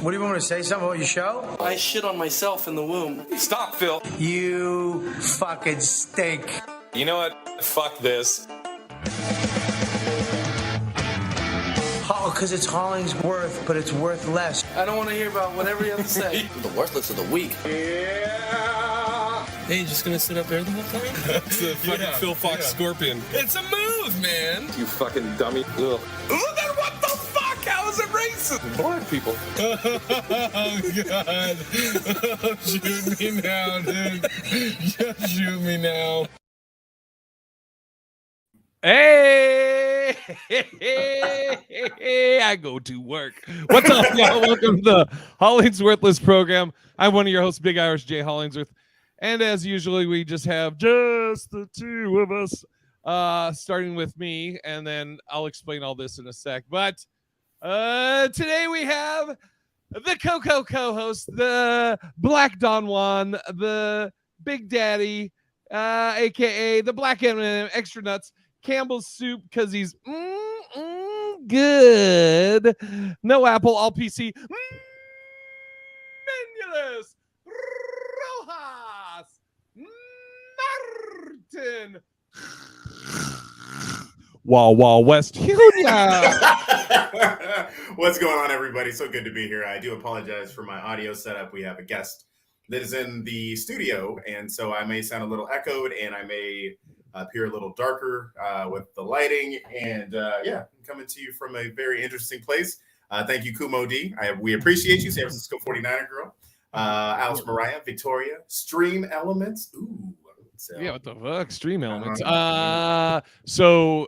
What do you want to say? Something about your show? I shit on myself in the womb. Stop, Phil. You fucking stink. You know what? Fuck this. Because it's Hollingsworth, but it's worth less. I don't want to hear about whatever you have to say. The worthless of the week. Yeah. Hey, you just gonna sit up there the whole time? It's the fucking Phil Fox Scorpion. It's a move, man. You fucking dummy. Ugh. Look at what the fuck? How is it racist? Black people. Oh, God. Oh, shoot me now, dude. Just shoot me now. Hey, I go to work. What's up, y'all? Welcome to the HollingsWorthless program. I'm one of your hosts, Big Irish J. Hollingsworth. And as usually, we just have just the two of us, starting with me, and then I'll explain all this in a sec. But today we have the Coco co-host, the Black Don Juan, the Big Daddy, a.k.a. the Black M&M Extra Nuts, Campbell's soup because he's good. No apple, all PC. Menulus Rojas Martin Wawa West Julia. What's going on, everybody? So good to be here. I do apologize for my audio setup. We have a guest that is in the studio, and so I may sound a little echoed, and I may appear a little darker with the lighting, and I'm coming to you from a very interesting place. Thank you, Kumo D. We appreciate you, San Francisco 49er girl, Alice Mariah, Victoria, Stream Elements. Ooh, so. Yeah, what the fuck, Stream Elements. So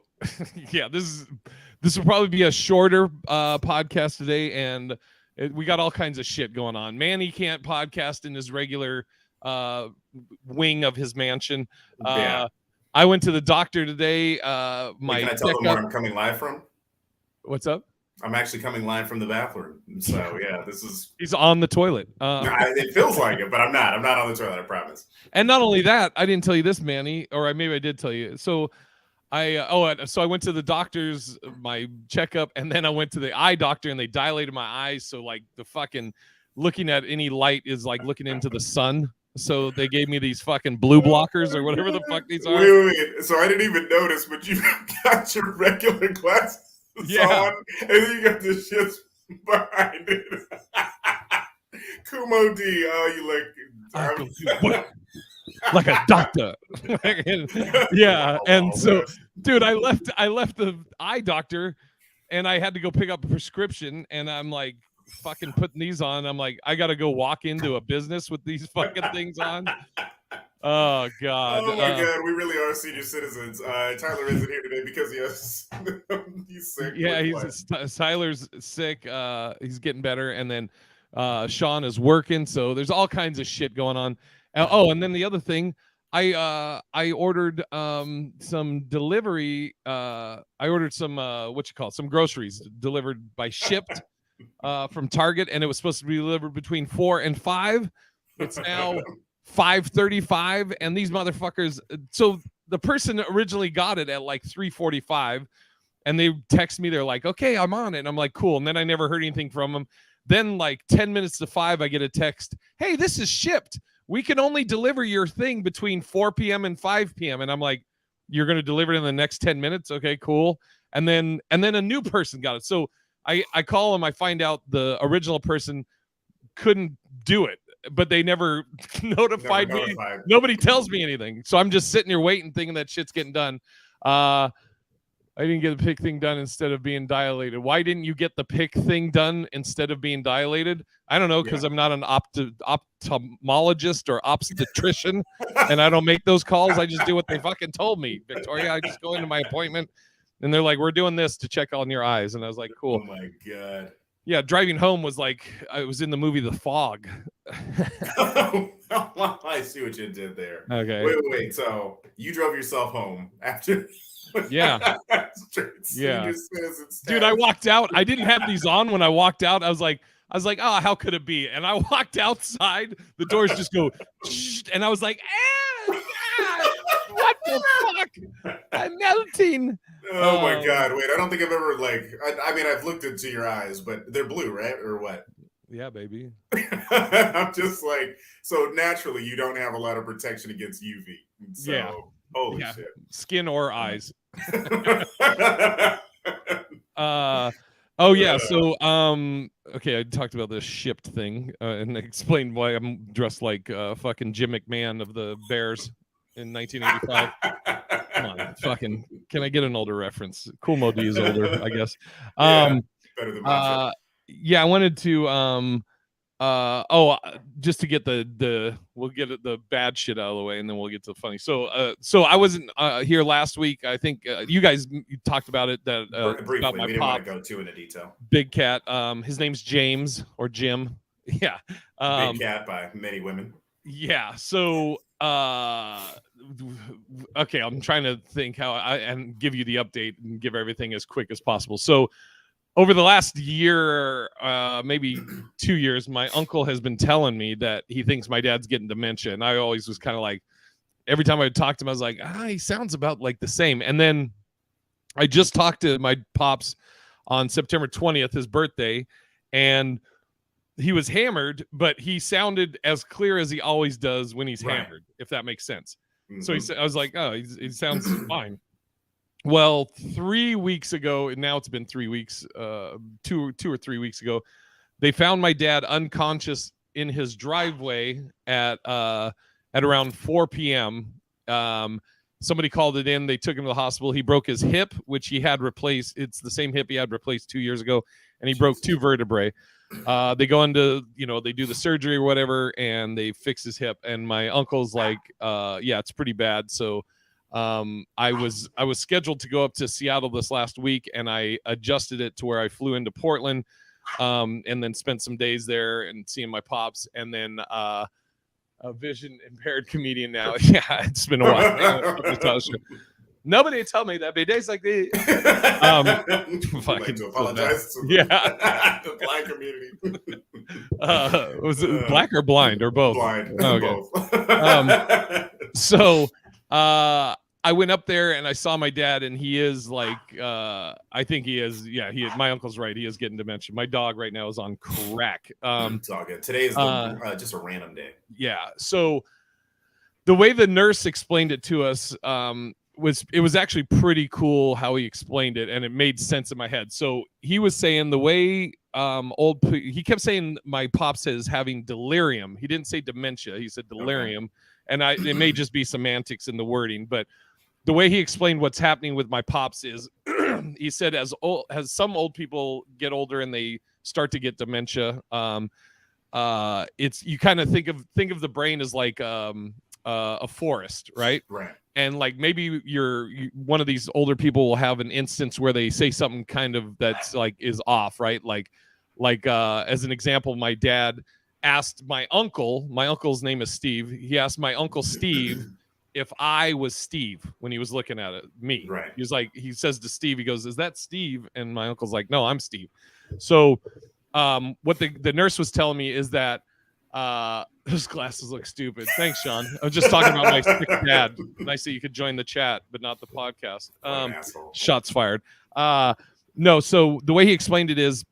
yeah, this will probably be a shorter podcast today, and we got all kinds of shit going on. Manny can't podcast in his regular wing of his mansion. I went to the doctor today. Can I tell them where I'm coming live from? What's up? I'm actually coming live from the bathroom. So yeah, He's on the toilet. It feels like it, but I'm not. I'm not on the toilet, I promise. And not only that, I didn't tell you this, Manny, or maybe I did tell you. So I went to the doctor's, my checkup, and then I went to the eye doctor, and they dilated my eyes. So like the fucking looking at any light is like looking into the sun. So they gave me these fucking blue blockers or whatever the fuck these are. Wait. So I didn't even notice, but you got your regular glasses on, and then you got this shit behind it. Kumo D, you like a doctor. Yeah, and so, dude, I left the eye doctor, and I had to go pick up a prescription, and I'm like, fucking putting these on. I'm like, I gotta go walk into a business with these fucking things on. Oh God. Oh my God, we really are senior citizens. Tyler isn't here today because he's sick. Yeah, Tyler's sick. He's getting better, and then Sean is working, so there's all kinds of shit going on. And then the other thing, I ordered some delivery. I ordered some some groceries delivered by shipped from Target, and it was supposed to be delivered between 4 and 5. It's now 5:35, and these motherfuckers. So the person originally got it at like 3:45, and they text me. They're like, "Okay, I'm on it." And I'm like, "Cool." And then I never heard anything from them. Then like 10 minutes to 5, I get a text. "Hey, this is shipped. We can only deliver your thing between 4 p.m. and 5 p.m." And I'm like, "You're going to deliver it in the next 10 minutes? Okay, cool." And then a new person got it. So I call them. I find out the original person couldn't do it, but they never notified me. Nobody tells me anything. So I'm just sitting here waiting, thinking that shit's getting done. I didn't get the pick thing done instead of being dilated. Why didn't you get the pick thing done instead of being dilated? I don't know, because I'm not an ophthalmologist or obstetrician, and I don't make those calls. I just do what they fucking told me, Victoria. I just go into my appointment, and they're like, "We're doing this to check on your eyes," and I was like, "Cool." Oh my God. Yeah, driving home was like I was in the movie The Fog. I see what you did there. Okay. Wait. So you drove yourself home after? Yeah. Yeah. Dude, I walked out. I didn't have these on when I walked out. I was like, "Oh, how could it be?" And I walked outside. The doors just go, and I was like, "What the fuck? I'm melting." Oh my God! Wait, I don't think I've ever I mean, I've looked into your eyes, but they're blue, right, or what? Yeah, baby. I'm just like, so naturally you don't have a lot of protection against UV. So, Yeah. holy Yeah. shit. Skin or eyes. Oh yeah, so okay, I talked about this shipped thing and explained why I'm dressed like fucking Jim McMahon of the Bears in 1985. Come on, fucking, can I get an older reference? Kool Moe is older, I guess. Yeah, better than Macho. Yeah, I wanted to just to get the we'll get the bad shit out of the way and then we'll get to the funny. So I wasn't here last week. I think you guys talked about it, that Briefly, about my we didn't pop, want to go too into detail. Big Cat. His name's James or Jim. Yeah. Big Cat by many women. Yeah. So okay, I'm trying to think how and give you the update and give everything as quick as possible. So over the last year, maybe 2 years, my uncle has been telling me that he thinks my dad's getting dementia. And I always was kind of like, every time I talked to him, I was like, he sounds about like the same. And then I just talked to my pops on September 20th, his birthday, and he was hammered, but he sounded as clear as he always does when he's hammered, if that makes sense. Mm-hmm. So he said, I was like, he sounds fine. Well, 3 weeks ago, and now it's been 3 weeks, 2 or 3 weeks ago, they found my dad unconscious in his driveway at around 4 p.m. Somebody called it in. They took him to the hospital. He broke his hip, which he had replaced. It's the same hip he had replaced 2 years ago, and he broke 2 vertebrae. They go into, they do the surgery or whatever, and they fix his hip. And my uncle's like, yeah, it's pretty bad. So I was scheduled to go up to Seattle this last week, and I adjusted it to where I flew into Portland, and then spent some days there and seeing my pops, and then a vision impaired comedian now. Yeah, it's been a while. Nobody told me that be days like these. Fucking to apologize to the blind community. Was it black or blind or both? Blind. Oh, okay. Both. So I went up there and I saw my dad, and he is like, I think he is. Yeah, my uncle's right. He is getting dementia. My dog right now is on crack. It's all good. Today is just a random day. Yeah. So the way the nurse explained it to us, was actually pretty cool how he explained it, and it made sense in my head. So he was saying the way he kept saying my pops is having delirium. He didn't say dementia. He said delirium. Okay. And it may just be semantics in the wording, but the way he explained what's happening with my pops is he said as some old people get older and they start to get dementia, it's, you kind of think of the brain as like a forest, right? Right. And like maybe one of these older people will have an instance where they say something kind of that's like is off, right? Like as an example, my dad asked my uncle's name is Steve. He asked my uncle Steve if I was Steve when he was looking at me. Right. He says to Steve, he goes, "Is that Steve?" And my uncle's like, "No, I'm Steve." So what the nurse was telling me is that those glasses look stupid. Thanks, Sean. I was just talking about my sick dad. Nice that you could join the chat, but not the podcast. Shots fired. No, so the way he explained it is,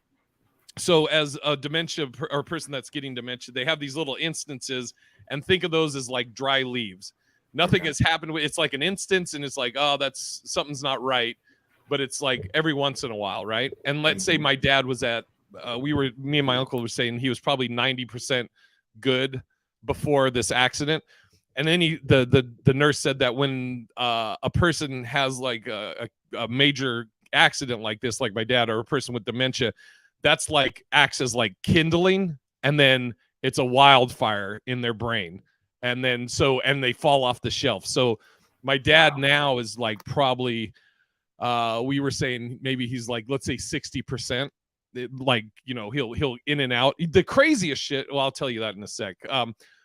so as a dementia or a person that's getting dementia, they have these little instances, and think of those as like dry leaves. Nothing has happened. It's like an instance, and it's like, oh, that's something's not right. But it's like every once in a while, right? And let's say my dad was at, me and my uncle were saying he was probably 90% good before this accident. And then the nurse said that when a person has like a major accident like this, like my dad, or a person with dementia, that's like acts as like kindling, and then it's a wildfire in their brain. And then and they fall off the shelf. So my dad now is like probably, we were saying maybe he's like, let's say 60%. Like, he'll in and out. The craziest shit. Well, I'll tell you that in a sec.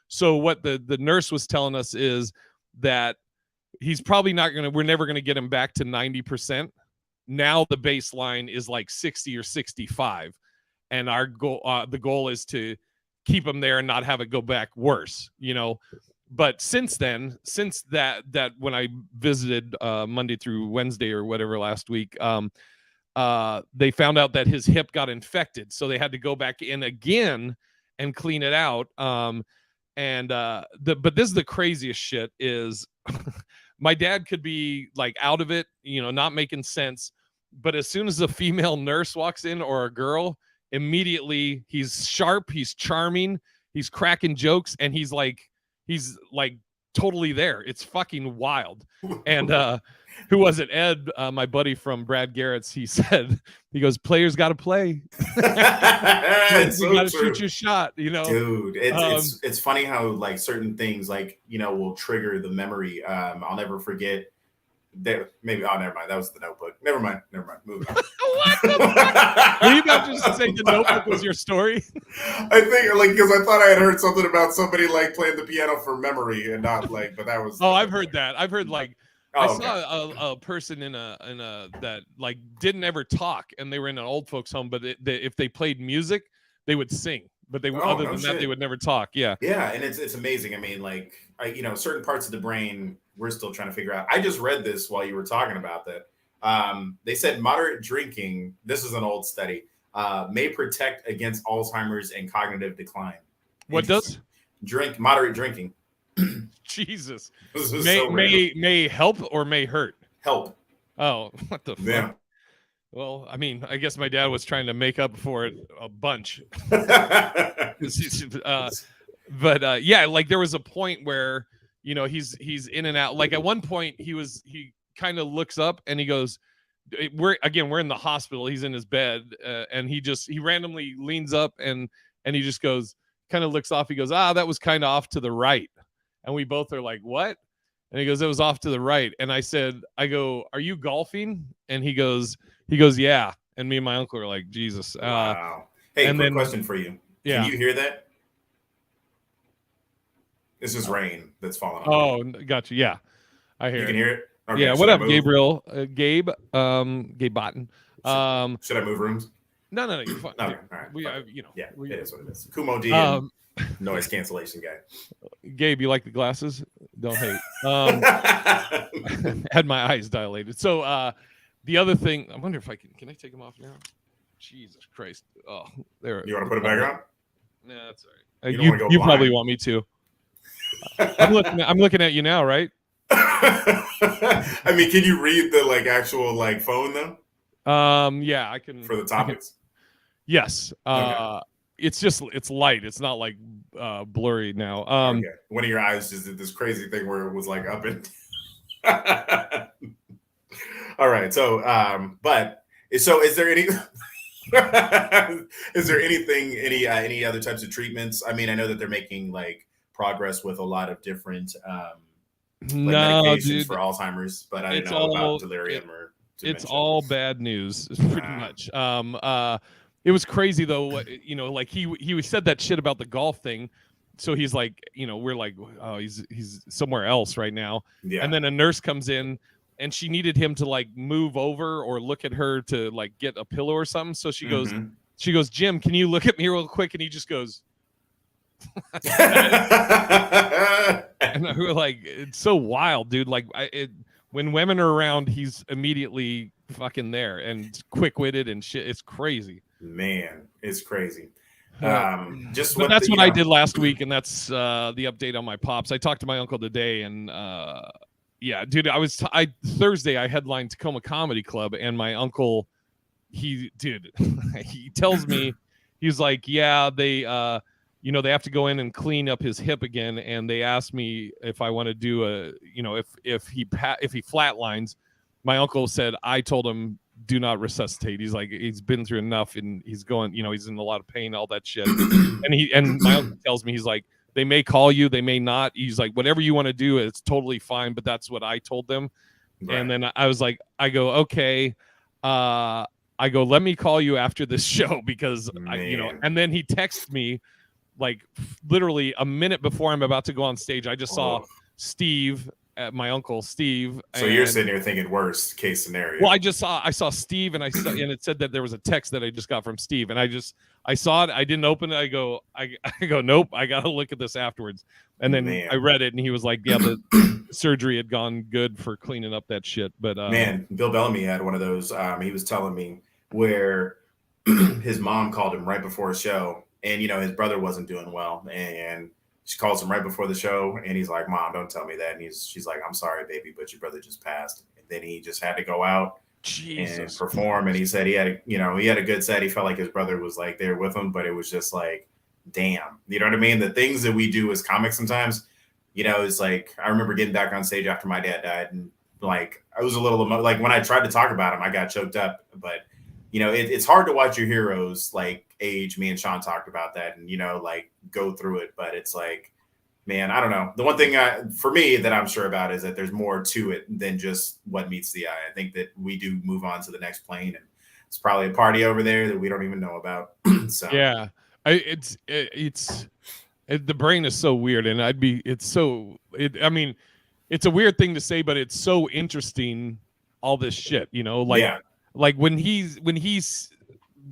So what the nurse was telling us is that he's probably we're never going to get him back to 90%. Now the baseline is like 60 or 65. And our goal, the goal is to keep him there and not have it go back worse, But since that when I visited Monday through Wednesday or whatever last week, they found out that his hip got infected, so they had to go back in again and clean it out. But this is the craziest shit is my dad could be like out of it, not making sense, but as soon as a female nurse walks in or a girl, immediately he's sharp, he's charming, he's cracking jokes, and he's like totally there. It's fucking wild. And who was it? Ed, my buddy from Brad Garrett's, he goes, players got to play. You got to shoot your shot, Dude, it's funny how like certain things like, will trigger the memory. I'll never forget that. Maybe, never mind. That was The Notebook. Never mind. Moving on. What the fuck? Were you about to just say The Notebook was your story? I think because I thought I had heard something about somebody like playing the piano for memory and not like, but that was. Oh, I've heard that. I've heard like. I okay. saw a person in a that like didn't ever talk, and they were in an old folks home, but if they played music, they would sing, but they other than that they would never talk. Yeah, and it's amazing. I mean, like certain parts of the brain we're still trying to figure out. I just read this while you were talking about that. They said moderate drinking, this is an old study, may protect against Alzheimer's and cognitive decline. What does? Moderate drinking. Jesus. May help or may hurt? Help. Oh, what the fuck? Yeah. Well, I mean, I guess my dad was trying to make up for it a bunch. Yeah, like there was a point where, he's in and out. Like at one point he kind of looks up and he goes, we're in the hospital. He's in his bed and he randomly leans up and he just goes, kind of looks off. He goes, that was kind of off to the right. And we both are like, what? And he goes, it was off to the right. And I go, are you golfing? And he goes, yeah. And me and my uncle are like, Jesus. Wow. Hey, quick question for you. Yeah. Can you hear that? This is rain that's falling on. Oh, got you. Yeah. I hear You can hear it? Okay, yeah. What up, Gabriel? Gabe Botten. Should I move rooms? No, you're fine. Okay, all right. Yeah, it is what it is. Kumo D and noise cancellation guy. Gabe, you like the glasses? Don't hate. Had my eyes dilated. So the other thing, I wonder if I can I take them off now? Jesus Christ. Oh, there. You want to put it back on? Nah, that's all right. You probably want me to. I'm looking at you now, right? I mean, can you read the actual phone though? Yeah, I can. For the topics? Yes. Okay. It's light. It's not like blurry now. Okay. One of your eyes just did this crazy thing where it was up and all right. So is there any any other types of treatments? I mean, I know that they're making progress with a lot of different medications for Alzheimer's, but I didn't know about delirium or dementia. It's all bad news, pretty much. It was crazy though, he said that shit about the golf thing. So he's like, we're like, oh, he's somewhere else right now. Yeah. And then a nurse comes in and she needed him to move over or look at her to get a pillow or something. So she goes, Jim, can you look at me real quick? And he just goes, and we were like, it's so wild, dude. When women are around, he's immediately fucking there and quick-witted and shit. It's crazy. Man, it's crazy. That's what I did last week, and that's the update on my pops. I talked to my uncle today, and yeah, dude, Thursday I headlined Tacoma Comedy Club, and my uncle, he tells me, he's like, yeah, they they have to go in and clean up his hip again, and they asked me if I want to do if he flatlines. My uncle said I told him do not resuscitate. He's like, he's been through enough, and he's going, he's in a lot of pain, all that shit. and my uncle tells me, he's like, they may call you, they may not. He's like, whatever you want to do, it's totally fine. But that's what I told them. Right. And then I was like, I go, okay. I go, let me call you after this show because and then he texted me literally a minute before I'm about to go on stage. I just saw Steve my uncle Steve. So you're sitting here thinking worst case scenario. Well, I saw Steve, and and it said that there was a text that I just got from Steve, and I saw it. I didn't open it. I go, nope. I gotta look at this afterwards. And then I read it, and he was like, yeah, the surgery had gone good for cleaning up that shit. But man, Bill Bellamy had one of those. He was telling me where his mom called him right before a show, and his brother wasn't doing well, and she calls him right before the show, and he's like, "Mom, don't tell me that." And she's like, "I'm sorry, baby, but your brother just passed." And then he just had to go out and perform, and he said he had a good set. He felt like his brother was like there with him, but it was just like, damn, you know what I mean? The things that we do as comics sometimes, it's like, I remember getting back on stage after my dad died, and like I was a little like when I tried to talk about him, I got choked up. But it's hard to watch your heroes like age. Me and Sean talked about that, and like go through it. But it's like, man, I don't know. The one thing for me that I'm sure about is that there's more to it than just what meets the eye. I think that we do move on to the next plane, and it's probably a party over there that we don't even know about. So yeah, the brain is so weird, and I mean, it's a weird thing to say, but it's so interesting. All this shit, like when he's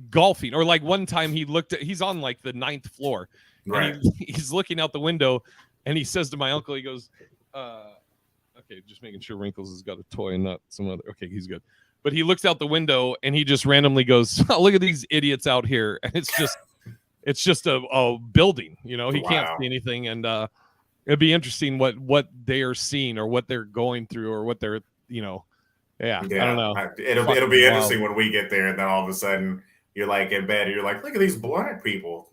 golfing, or like one time he's on like the 9th floor, right? And he's looking out the window, and he says to my uncle, he goes, okay, just making sure Wrinkles has got a toy and not some other. Okay, he's good. But he looks out the window, and he just randomly goes, oh, look at these idiots out here. And it's just a building, he can't see anything. And it'd be interesting what they are seeing, or what they're going through, or what they're, yeah, I don't know. It'll be interesting when we get there, and then all of a sudden you're like in bed, and you're like, look at these black people.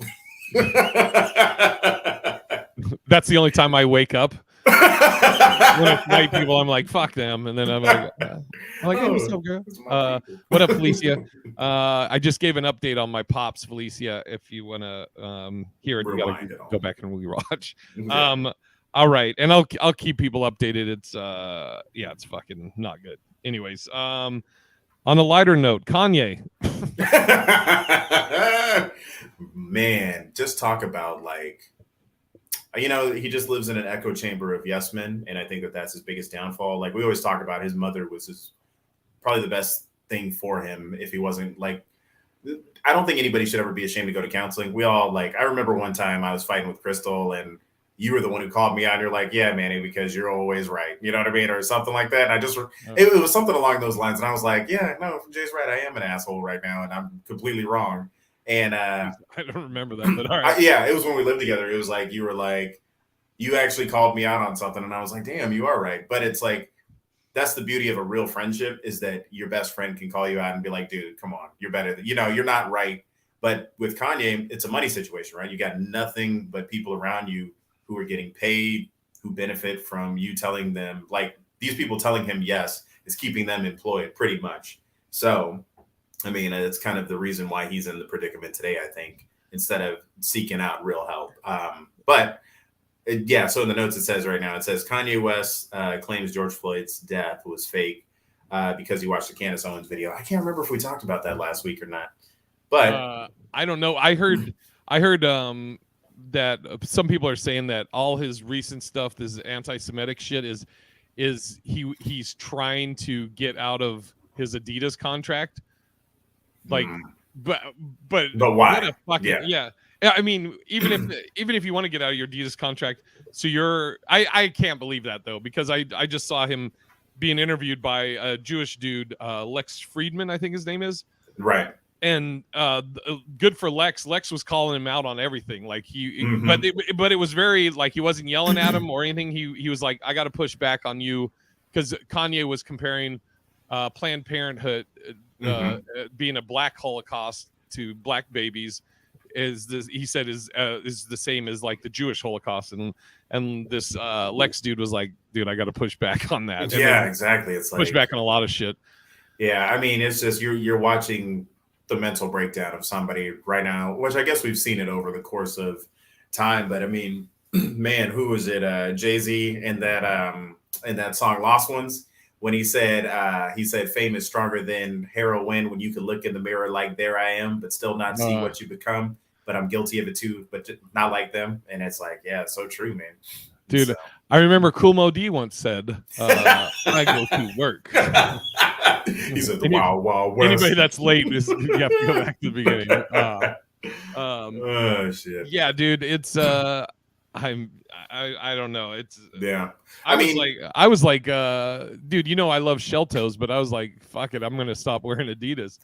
That's the only time I wake up. When it's white people, I'm like, fuck them. And then I'm like, hey, what's up, girl? What up, Felicia? I just gave an update on my pops, Felicia. If you want to hear it, you gotta go back and rewatch. Yeah. All right, and I'll keep people updated. It's it's fucking not good. Anyways, on a lighter note, Kanye. Man, just talk about like, he just lives in an echo chamber of yes men, and I think that's his biggest downfall. Like we always talk about, his mother was probably the best thing for him. If he wasn't like, I don't think anybody should ever be ashamed to go to counseling. We all like, I remember one time I was fighting with Crystal, and you were the one who called me out. And you're like, yeah, Manny, because you're always right. You know what I mean? Or something like that. And I just, it was something along those lines. And I was like, yeah, no, Jay's right. I am an asshole right now, and I'm completely wrong. And I don't remember that, but all right. It was when we lived together. It was like, you were like, you actually called me out on something. And I was like, damn, you are right. But it's like, that's the beauty of a real friendship, is that your best friend can call you out and be like, dude, come on, you're better than, you're not right. But with Kanye, it's a money situation, right? You got nothing but people around you who are getting paid, who benefit from you telling them, like, these people telling him yes is keeping them employed pretty much. So, I mean, it's kind of the reason why he's in the predicament today, I think, instead of seeking out real help. So in the notes it says right now, it says Kanye West claims George Floyd's death was fake because he watched the Candace Owens video. I can't remember if we talked about that last week or not, but I don't know. I heard that some people are saying that all his recent stuff, this anti-Semitic shit, is he's trying to get out of his Adidas contract. Like, but why? Yeah. I mean, even if you want to get out of your Adidas contract, so I can't believe that though, because I just saw him being interviewed by a Jewish dude, Lex Friedman, I think his name is. Right. And good for Lex. Lex was calling him out on everything. Like but it was very like, he wasn't yelling at him or anything. He was like, I got to push back on you, because Kanye was comparing Planned Parenthood being a black Holocaust to black babies. He said is the same as like the Jewish Holocaust, and this Lex dude was like, dude, I got to push back on that. Yeah, exactly. It's like push back on a lot of shit. Yeah, I mean, it's just you're watching the mental breakdown of somebody right now, which I guess we've seen it over the course of time. But I mean, man, who was it? Jay-Z in that song "Lost Ones," when he said fame is stronger than heroin, when you can look in the mirror like there I am, but still not see what you become. But I'm guilty of it too, but not like them. And it's like, yeah, it's so true, man. Dude, So. I remember Kool D once said, I go to work. He said the Wild Wild West. Anybody that's late, you have to go back to the beginning. Oh shit. Yeah, dude, it's I don't know. It's yeah. I was like, dude, you know I love shell toes, but I was like, fuck it, I'm gonna stop wearing Adidas.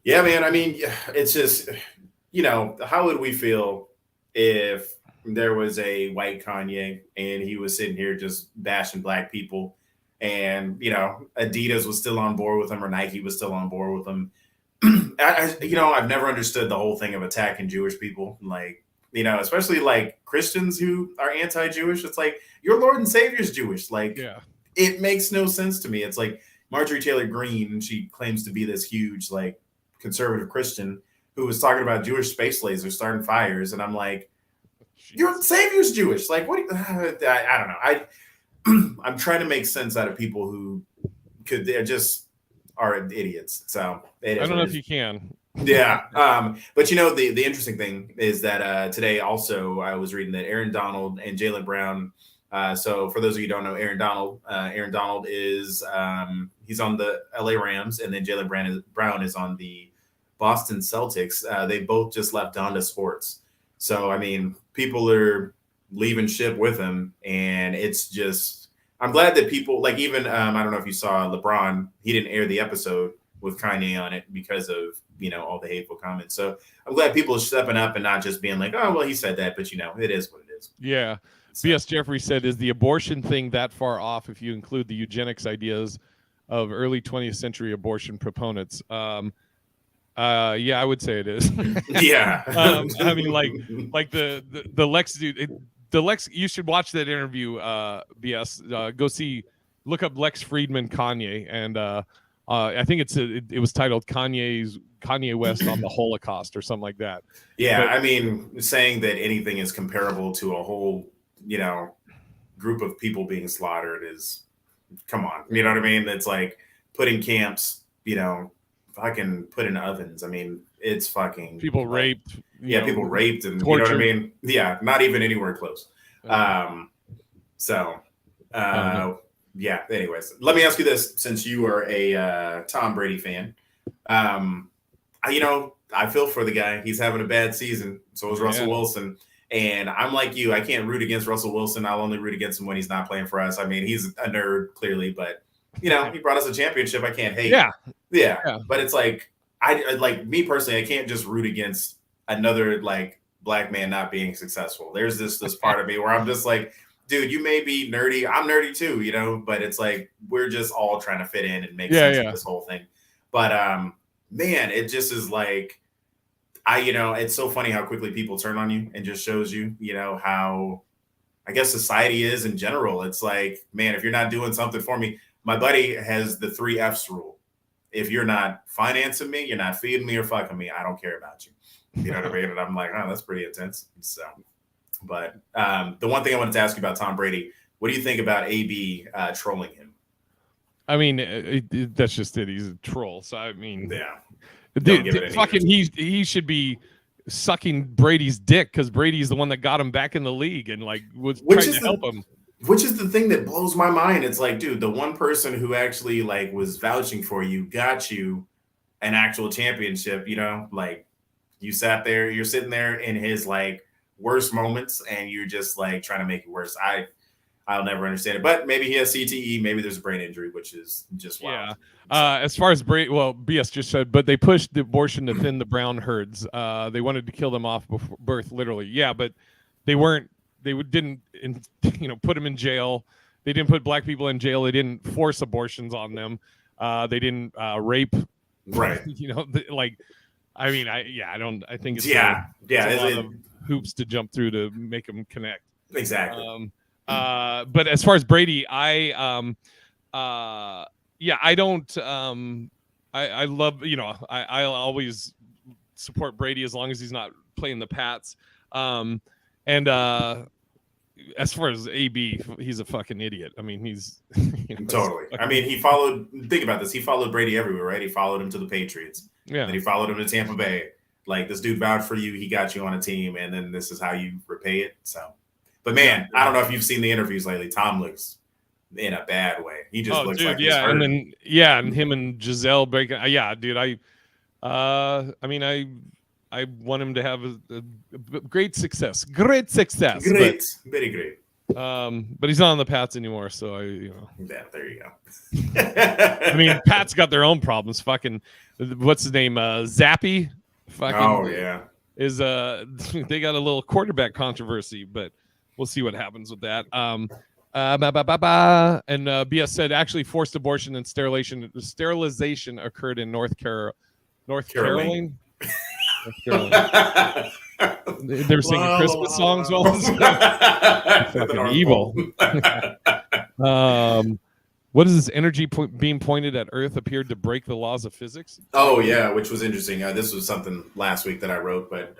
Yeah, man. I mean, it's just, you know, how would we feel if there was a white Kanye and he was sitting here just bashing black people, and you know Adidas was still on board with him or Nike was still on board with him. You know, I've never understood the whole thing of attacking Jewish people, like, you know, especially like Christians who are anti-Jewish. It's like your Lord and Savior's Jewish. Like, it makes no sense to me. It's like Marjorie Taylor Greene, she claims to be this huge like conservative Christian who was talking about Jewish space lasers starting fires, and I'm like, your Savior's Jewish. Like, what? I don't know. I'm trying to make sense out of people who they're just are idiots. So I don't know if you can. Yeah. But you know, the interesting thing is that today also I was reading that Aaron Donald and Jaylen Brown. So for those of you who don't know, Aaron Donald is he's on the LA Rams, and then Jaylen Brown is on the Boston Celtics. They both just left Donda Sports. So I mean, people are leaving ship with him, and it's just, I'm glad that people like, even I don't know if you saw LeBron, he didn't air the episode with Kanye on it because of, you know, all the hateful comments. So I'm glad people are stepping up and not just being like, oh, well, he said that, but you know, it is what it is. Yeah. So. B.S. Jeffrey said, is the abortion thing that far off if you include the eugenics ideas of early 20th century abortion proponents? Yeah, I would say it is. Yeah. I mean, like the Lex dude, the Lex, you should watch that interview, BS. Look up Lex Friedman Kanye, and I think it was titled Kanye West on the Holocaust or something like that. Yeah, but, I mean, saying that anything is comparable to a whole, you know, group of people being slaughtered is, come on, you know what I mean? It's like putting camps, you know, fucking put in ovens. I mean, it's fucking people raped. Yeah, people raped and tortured. You know what I mean? Yeah, not even anywhere close. Yeah, anyways, let me ask you this, since you are a Tom Brady fan. You know, I feel for the guy. He's having a bad season. So is Russell Wilson. And I'm like you. I can't root against Russell Wilson. I'll only root against him when he's not playing for us. I mean, he's a nerd, clearly, but you know, he brought us a championship. I can't hate. Yeah. But it's like, I like, me personally, I can't just root against another like black man not being successful. There's this part of me where I'm just like, dude, you may be nerdy. I'm nerdy too, you know, but it's like, we're just all trying to fit in and make sense of this whole thing. But man, it just is like, you know, it's so funny how quickly people turn on you, and just shows you, you know, how I guess society is in general. It's like, man, if you're not doing something for me, my buddy has the 3 F's rule. If you're not financing me, you're not feeding me or fucking me, I don't care about you. You know what I mean? And I'm like, oh, that's pretty intense. So, but the one thing I wanted to ask you about Tom Brady, what do you think about AB trolling him? I mean, that's just it. He's a troll. So I mean, yeah, dude, fucking, he should be sucking Brady's dick, because Brady's the one that got him back in the league and like was trying to help him. Which is the thing that blows my mind. It's like, dude, the one person who actually like was vouching for you got you an actual championship. You know, like you sat there, you're sitting there in his like worst moments, and you're just like trying to make it worse. I'll never understand it, but maybe he has CTE, maybe there's a brain injury, which is just wild. Yeah. As far as BS just said, but they pushed the abortion to thin the brown herds. They wanted to kill them off before birth, literally. Yeah, but they didn't, you know, put them in jail. They didn't put black people in jail. They didn't force abortions on them. They didn't rape. Right. You know, like, I mean, I think it's a lot of hoops to jump through to make them connect. Exactly. But as far as Brady, I don't, I love, you know, I'll always support Brady as long as he's not playing the Pats. As far as AB, he's a fucking idiot. I mean, he's you know, totally. I mean, think about this. He followed Brady everywhere, right? He followed him to the Patriots. Yeah. Then he followed him to Tampa Bay. Like, this dude vouched for you. He got you on a team, and then this is how you repay it. So, But man, I don't know if you've seen the interviews lately. Tom looks in a bad way. He just looks like he's hurt. And then and him and Giselle breaking. Dude, I want him to have a great success. Great success. Great, very great. But he's not on the Pats anymore, so Yeah, there you go. I mean, Pats got their own problems. Fucking, what's his name? Zappy. Fucking. Oh yeah. Is they got a little quarterback controversy, but we'll see what happens with that. And BS said actually forced abortion and sterilization occurred in North Carolina. They're singing Christmas songs while this fucking evil. What is this energy being pointed at Earth appeared to break the laws of physics? Oh yeah, which was interesting. This was something last week that I wrote, but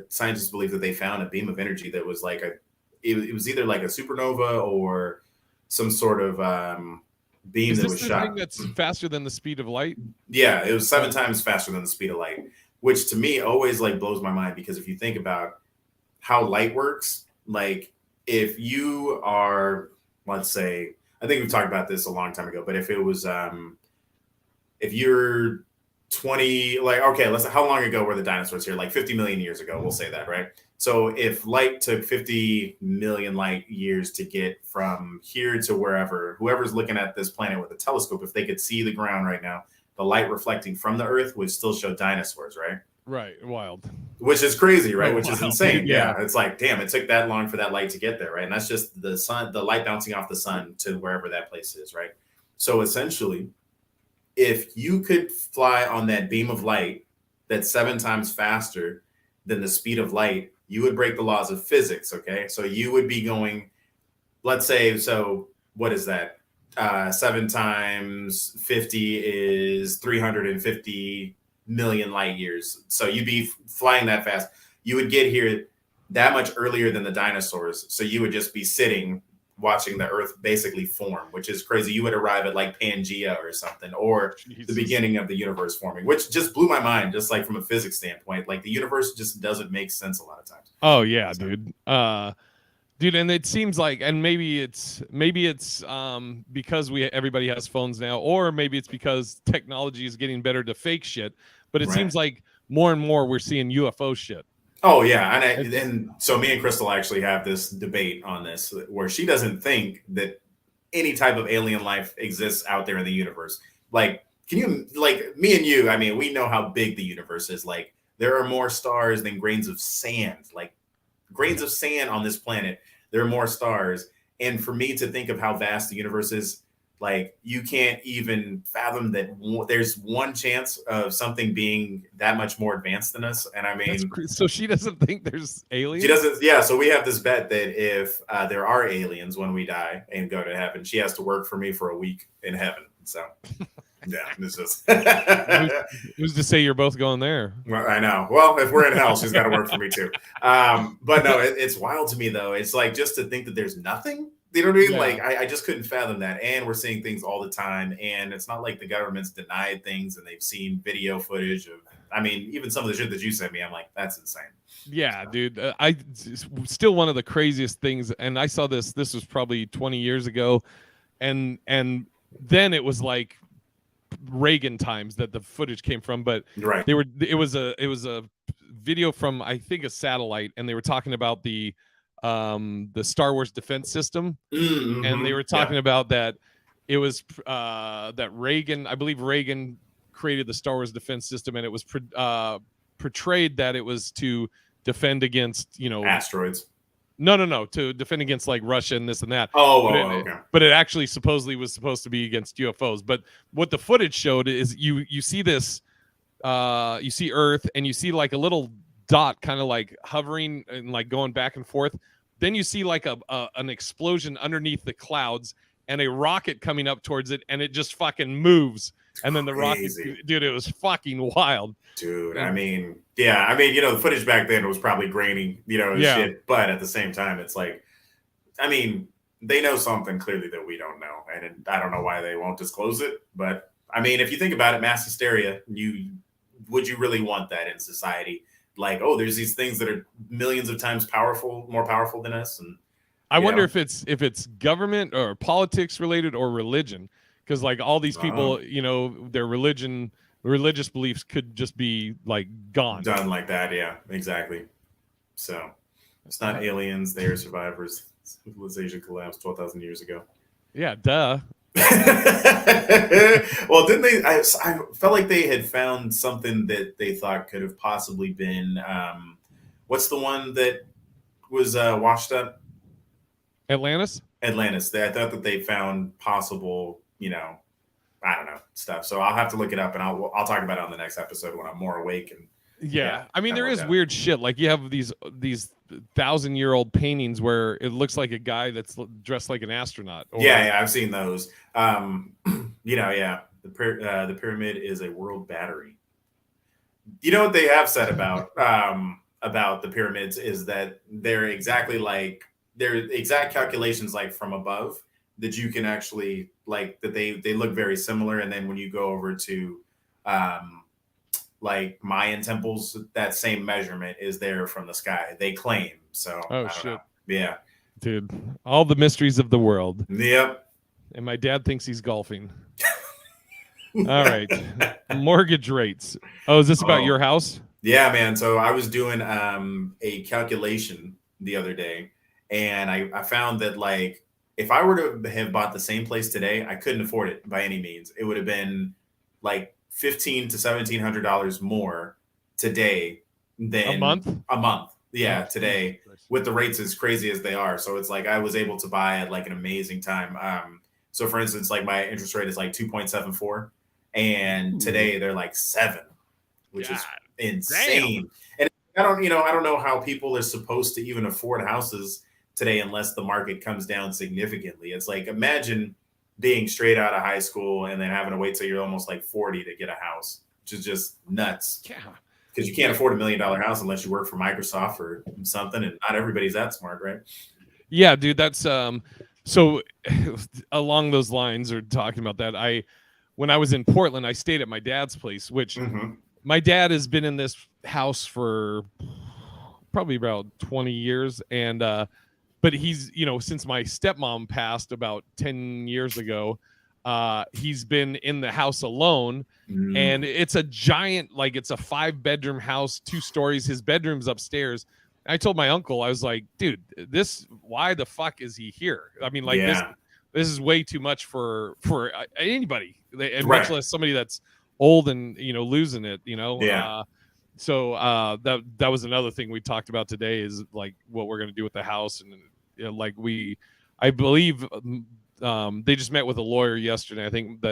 scientists believe that they found a beam of energy that was like it was either like a supernova or some sort of beam that was shot. Thing that's faster than the speed of light? Yeah, it was 7 times faster than the speed of light, which to me always like blows my mind, because if you think about how light works, like if you are, let's say, I think we've talked about this a long time ago, but if it was, if you're 20, like, okay, how long ago were the dinosaurs here? Like 50 million years ago, we'll say that, right? So if light took 50 million light years to get from here to wherever, whoever's looking at this planet with a telescope, if they could see the ground right now, the light reflecting from the Earth would still show dinosaurs, right? Right, wild. Which is crazy, right? Which is wild. insane. Yeah, it's like, damn, it took that long for that light to get there, right? And that's just the sun, the light bouncing off the sun to wherever that place is, right? So essentially, if you could fly on that beam of light that's 7 times faster than the speed of light, you would break the laws of physics, okay? So you would be going, let's say, so what is that? 7 times 50 is 350 million light years. So you'd be flying that fast. You would get here that much earlier than the dinosaurs. So you would just be sitting watching the Earth basically form, which is crazy. You would arrive at like Pangea or something, or the beginning of the universe forming, which just blew my mind, just like from a physics standpoint. Like the universe just doesn't make sense a lot of times. Oh yeah, dude. Dude, and it seems like, and maybe it's because everybody has phones now, or maybe it's because technology is getting better to fake shit. But it seems like more and more we're seeing UFO shit. Oh yeah, and so me and Crystal actually have this debate on this, where she doesn't think that any type of alien life exists out there in the universe. Like, can you, like me and you? I mean, we know how big the universe is. Like, there are more stars than grains of sand. Like, grains of sand on this planet, there are more stars. And for me to think of how vast the universe is, like, you can't even fathom that there's one chance of something being that much more advanced than us. And I mean, so she doesn't think there's aliens? She doesn't. Yeah. So we have this bet that if there are aliens when we die and go to heaven, she has to work for me for a week in heaven. So yeah, it's just who's to say you're both going there? Well, I know. Well, if we're in hell, she's got to work for me too. But no, it's wild to me though. It's like, just to think that there's nothing. You know what I mean? Yeah. Like, I just couldn't fathom that. And we're seeing things all the time. And it's not like the government's denied things and they've seen video footage of, I mean, even some of the shit that you sent me, I'm like, that's insane. Yeah, dude. Still one of the craziest things. And I saw this was probably 20 years ago. And then it was like Reagan times that the footage came from. But it was a video from, I think, a satellite. And they were talking about the Star Wars defense system, and they were talking about that it was that Reagan, I believe Reagan created the Star Wars defense system, and it was portrayed that it was to defend against, asteroids. No, to defend against like Russia and this and that. Okay. But it actually supposedly was supposed to be against UFOs. But what the footage showed is you see this, you see Earth, and you see like a little dot kind of like hovering and like going back and forth. Then you see like an explosion underneath the clouds and a rocket coming up towards it, and it just fucking moves. And then the rocket, dude, it was fucking wild. Dude, I mean, the footage back then was probably grainy, shit. But at the same time, it's like, I mean, they know something clearly that we don't know. And I don't know why they won't disclose it. But I mean, if you think about it, mass hysteria, would you really want that in society? like, oh, there's these things that are millions of times more powerful than us. And I wonder if it's government or politics related or religion, because like all these people, their religious beliefs could just be like gone. Done like that, yeah, exactly. So it's not aliens; they are survivors. Civilization collapsed 12,000 years ago. Yeah, duh. Well, didn't they? I felt like they had found something that they thought could have possibly been. What's the one that was washed up? Atlantis. I thought that they found possible, I don't know, stuff. So I'll have to look it up, and I'll talk about it on the next episode when I'm more awake. And yeah, I mean, there is weird shit. Like you have these 1,000-year-old paintings where it looks like a guy that's dressed like an astronaut. Yeah, I've seen those. Yeah, the pyramid is a world battery. You know what they have said about the pyramids is that they're exactly like they're exact calculations like from above that you can actually like that they look very similar, and then when you go over to like Mayan temples, that same measurement is there from the sky. They claim so. Oh shit! Know. Yeah, dude, all the mysteries of the world. Yep. And my dad thinks he's golfing. All right, mortgage rates. Oh, is this about your house? Yeah, man. So I was doing a calculation the other day, and I found that like if I were to have bought the same place today, I couldn't afford it by any means. It would have been like $1,500 to $1,700 more today than a month. Yeah, today with the rates as crazy as they are. So it's like I was able to buy at like an amazing time. So for instance, like my interest rate is like 2.74, and today they're like 7, which is insane. Damn. And I don't know how people are supposed to even afford houses today unless the market comes down significantly. It's like imagine being straight out of high school and then having to wait till you're almost like 40 to get a house, which is just nuts. Yeah. Because you can't afford $1 million house unless you work for Microsoft or something, and not everybody's that smart, right? Yeah, dude, that's so along those lines or talking about that, when I was in Portland, I stayed at my dad's place, which my dad has been in this house for probably about 20 years, and but he's, since my stepmom passed about 10 years ago, he's been in the house alone, and it's a giant, like it's a 5-bedroom house, 2 stories. His bedroom's upstairs. I told my uncle, I was like, dude, why the fuck is he here? I mean, like this is way too much for anybody, and much less somebody that's old and losing it. So that was another thing we talked about today is like what we're gonna do with the house, and I believe they just met with a lawyer yesterday. I think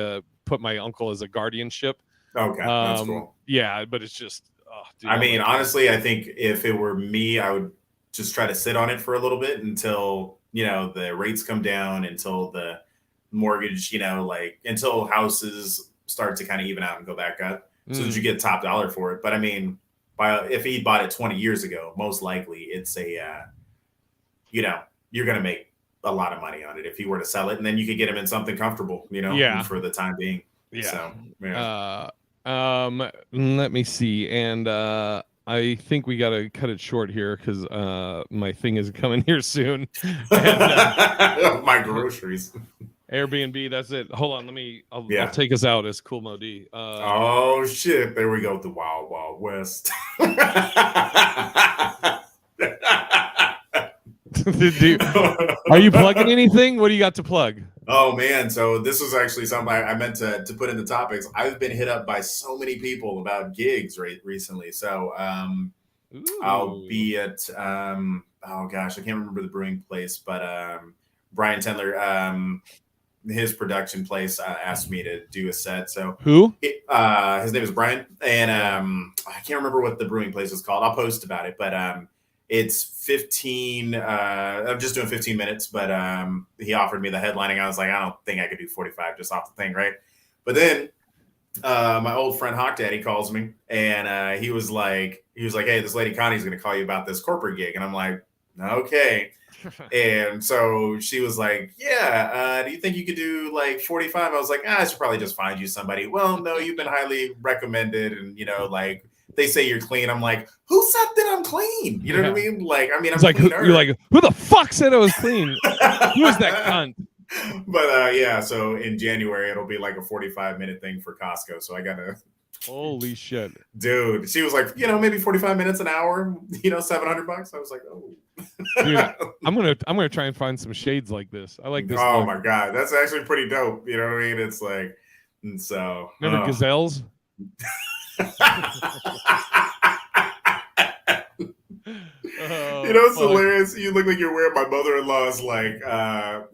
put my uncle as a guardianship. Okay, that's cool. Yeah, but it's just. Dude, I mean, honestly, I think if it were me, I would just try to sit on it for a little bit until the rates come down, until the mortgage, until houses start to kind of even out and go back up, so that you get top dollar for it. But I mean, if he bought it 20 years ago, most likely it's you're gonna make a lot of money on it if you were to sell it, and then you could get him in something comfortable, for the time being. Yeah. So, yeah. Let me see, and I think we gotta cut it short here because my thing is coming here soon. And, my groceries. Airbnb, that's it. Hold on, I'll take us out as Cool Mo D. Oh shit! There we go. The Wild Wild West. Dude, are you plugging anything? What do you got to plug? Oh man, so this was actually something I meant to put in the topics. I've been hit up by so many people about gigs recently. So I'll be at oh gosh, I can't remember the brewing place, but Brian Tendler, his production place asked me to do a set. So who? His name is Brian, and I can't remember what the brewing place is called. I'll post about it, but it's 15. I'm just doing 15 minutes, but he offered me the headlining. I was like, I don't think I could do 45 just off the thing, right? But then my old friend Hawk Daddy calls me, and he was like, hey, this lady Connie's going to call you about this corporate gig, and I'm like, okay. And so she was like, yeah, do you think you could do like 45? I was like, I should probably just find you somebody. Well, no, you've been highly recommended, and like they say you're clean. I'm like, who said that I'm clean? You know what I mean? Like, I'm it's like, you're like, who the fuck said I was clean? Who was that cunt? But yeah, so in January it'll be like a 45-minute thing for Costco. So I gotta. Holy shit, dude! She was like, maybe 45 minutes, an hour, $700. I was like, oh, dude, I'm gonna try and find some shades like this. I like this. Oh look. my god, that's actually pretty dope. You know what I mean? It's like, and so remember gazelles? It's hilarious. You look like you're wearing my mother-in-law's like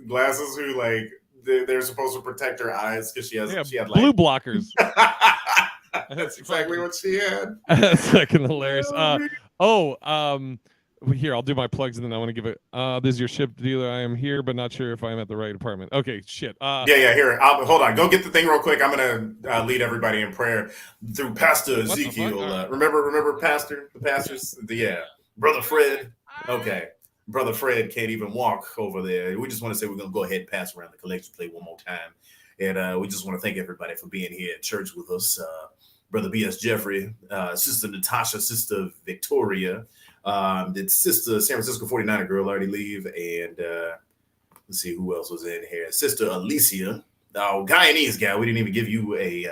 glasses. Who like they're supposed to protect her eyes because she had like blue blockers. That's exactly what she had. That's fucking hilarious. Here, I'll do my plugs and then I want to give it. This is your ship dealer. I am here, but not sure if I'm at the right apartment. Okay, shit. Here. Hold on. Go get the thing real quick. I'm gonna lead everybody in prayer through Pastor Ezekiel. Remember Pastor? The pastors? Brother Fred. Okay. Brother Fred can't even walk over there. We just want to say we're going to go ahead and pass around the collection plate one more time. And we just want to thank everybody for being here at church with us. Brother B.S. Jeffrey, Sister Natasha, Sister Victoria, did Sister San Francisco 49er girl already leave? And let's see who else was in here. Sister Alicia, Guyanese gal. We didn't even give you a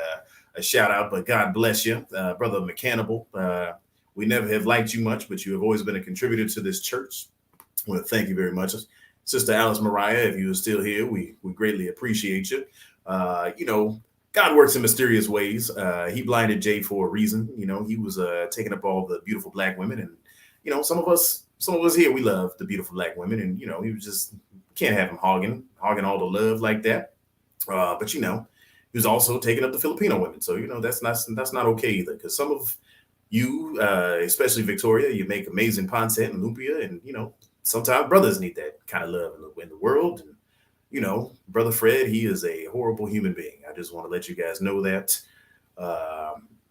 shout out, but God bless you. Brother Mechanable, we never have liked you much, but you have always been a contributor to this church. I want to thank you very much. Sister Alice Mariah, if you are still here, we greatly appreciate you. God works in mysterious ways. He blinded Jay for a reason. He was taking up all the beautiful black women. And, some of us here, we love the beautiful black women. And, he was just, can't have him hogging all the love like that. But, he was also taking up the Filipino women. So, that's not okay either. Because some of you, especially Victoria, you make amazing content and lumpia. And, sometimes brothers need that kind of love in the world. And, Brother Fred, he is a horrible human being. I just want to let you guys know that.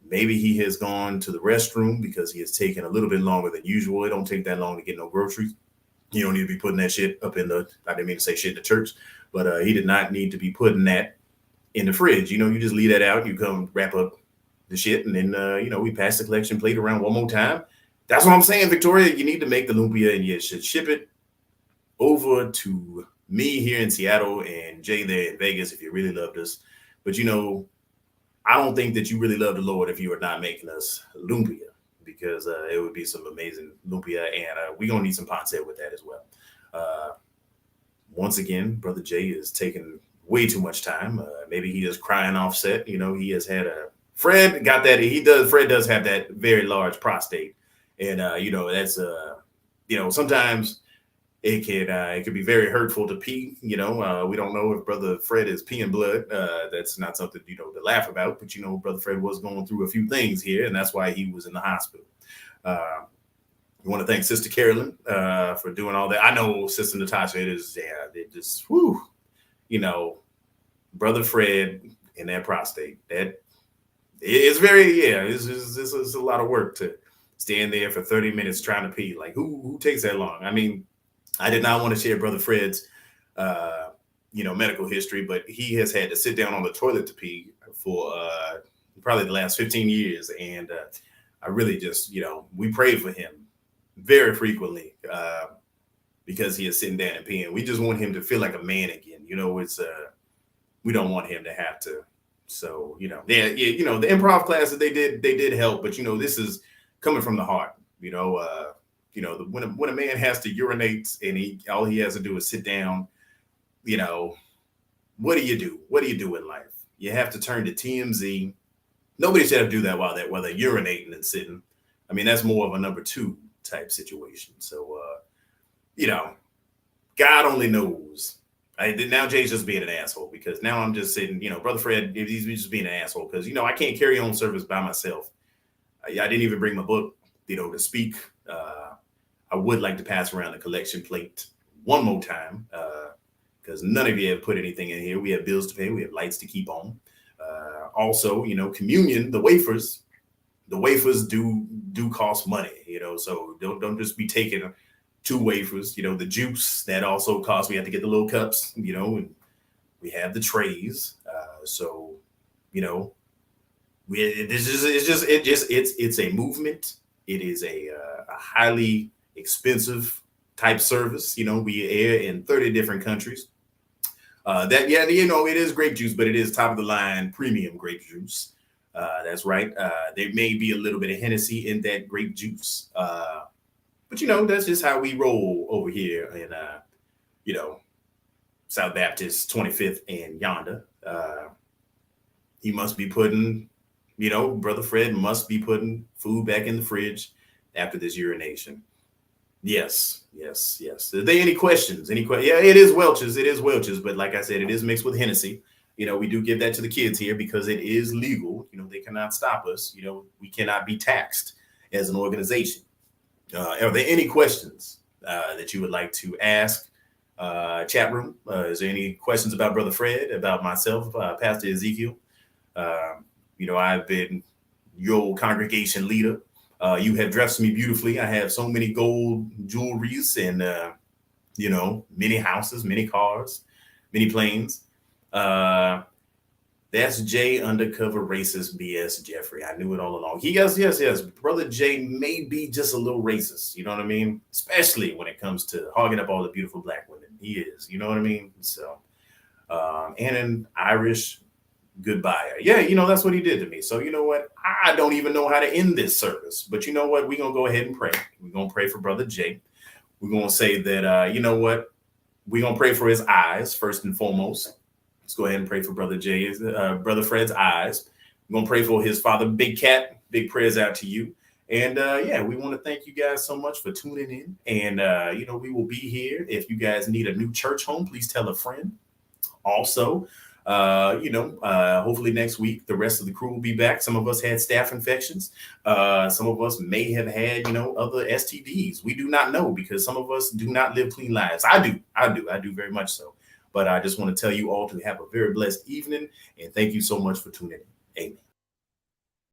Maybe he has gone to the restroom because he has taken a little bit longer than usual. It don't take that long to get no groceries. You don't need to be putting that shit up in I didn't mean to say shit in the church, but he did not need to be putting that in the fridge. You just leave that out. You come wrap up the shit. And then, we pass the collection plate around one more time. That's what I'm saying, Victoria. You need to make the lumpia and you should ship it over to me here in Seattle and Jay there in Vegas if you really loved us. But, I don't think that you really love the Lord if you are not making us lumpia, because it would be some amazing lumpia. And we're going to need some pancit with that as well. Once again, Brother Jay is taking way too much time. Maybe he is crying off set. He has had Fred got that. Fred does have that very large prostate. And, that's, sometimes it could be very hurtful to pee. We don't know if Brother Fred is peeing blood. That's not something, to laugh about. But, Brother Fred was going through a few things here, and that's why he was in the hospital. We want to thank Sister Carolyn for doing all that. I know Sister Natasha, it just, whew, Brother Fred and that prostate, that it's very, it's a lot of work to stand there for 30 minutes trying to pee. Like who takes that long? I mean, I did not want to share Brother Fred's, medical history, but he has had to sit down on the toilet to pee for probably the last 15 years. And I really just, we pray for him very frequently because he is sitting down and peeing. We just want him to feel like a man again. We don't want him to have to. So, the improv classes, they did help, but this is coming from the heart, when a man has to urinate and all he has to do is sit down, what do you do? What do you do in life? You have to turn to TMZ. Nobody should have to do that while they're urinating and sitting. I mean, that's more of a number two type situation. So, God only knows. Now Jay's just being an asshole because now I'm just sitting, Brother Fred, he's just being an asshole because, I can't carry on service by myself. I didn't even bring my book, to speak. I would like to pass around the collection plate one more time because none of you have put anything in here. We have bills to pay. We have lights to keep on. Also, communion, the wafers do cost money, so don't just be taking 2 wafers, the juice that also costs. We have to get the little cups, and we have the trays. So, It's a movement. It is a highly expensive type service. You know, we air in 30 different countries. It is grape juice, but it is top of the line premium grape juice. That's right. There may be a little bit of Hennessy in that grape juice. But you know, that's just how we roll over here in South Baptist 25th and Yonder. He must be putting, Brother Fred must be putting food back in the fridge after this urination. Yes. Are there any questions? Yeah, it is Welch's. But like I said, it is mixed with Hennessy. We do give that to the kids here because it is legal. They cannot stop us. We cannot be taxed as an organization. Are there any questions that you would like to ask? Chat room. Is there any questions about Brother Fred, about myself, Pastor Ezekiel? I've been your congregation leader. You have dressed me beautifully. I have so many gold jewelries and, many houses, many cars, many planes. That's Jay, undercover racist BS Jeffrey. I knew it all along. Yes. Brother Jay may be just a little racist. You know what I mean? Especially when it comes to hogging up all the beautiful black women. He is. You know what I mean? So, and an Irish goodbye. Yeah, that's what he did to me. So you know what? I don't even know how to end this service. But you know what? We're going to go ahead and pray. We're going to pray for Brother Jay. We're going to say that, we're going to pray for his eyes first and foremost. Let's go ahead and pray for Brother Jay's, Brother Fred's eyes. We're going to pray for his father, Big Cat. Big prayers out to you. And we want to thank you guys so much for tuning in. And, we will be here. If you guys need a new church home, please tell a friend. Also, hopefully next week, the rest of the crew will be back. Some of us had staph infections. Some of us may have had, other STDs. We do not know because some of us do not live clean lives. I do very much so. But I just want to tell you all to have a very blessed evening. And thank you so much for tuning in. Amen.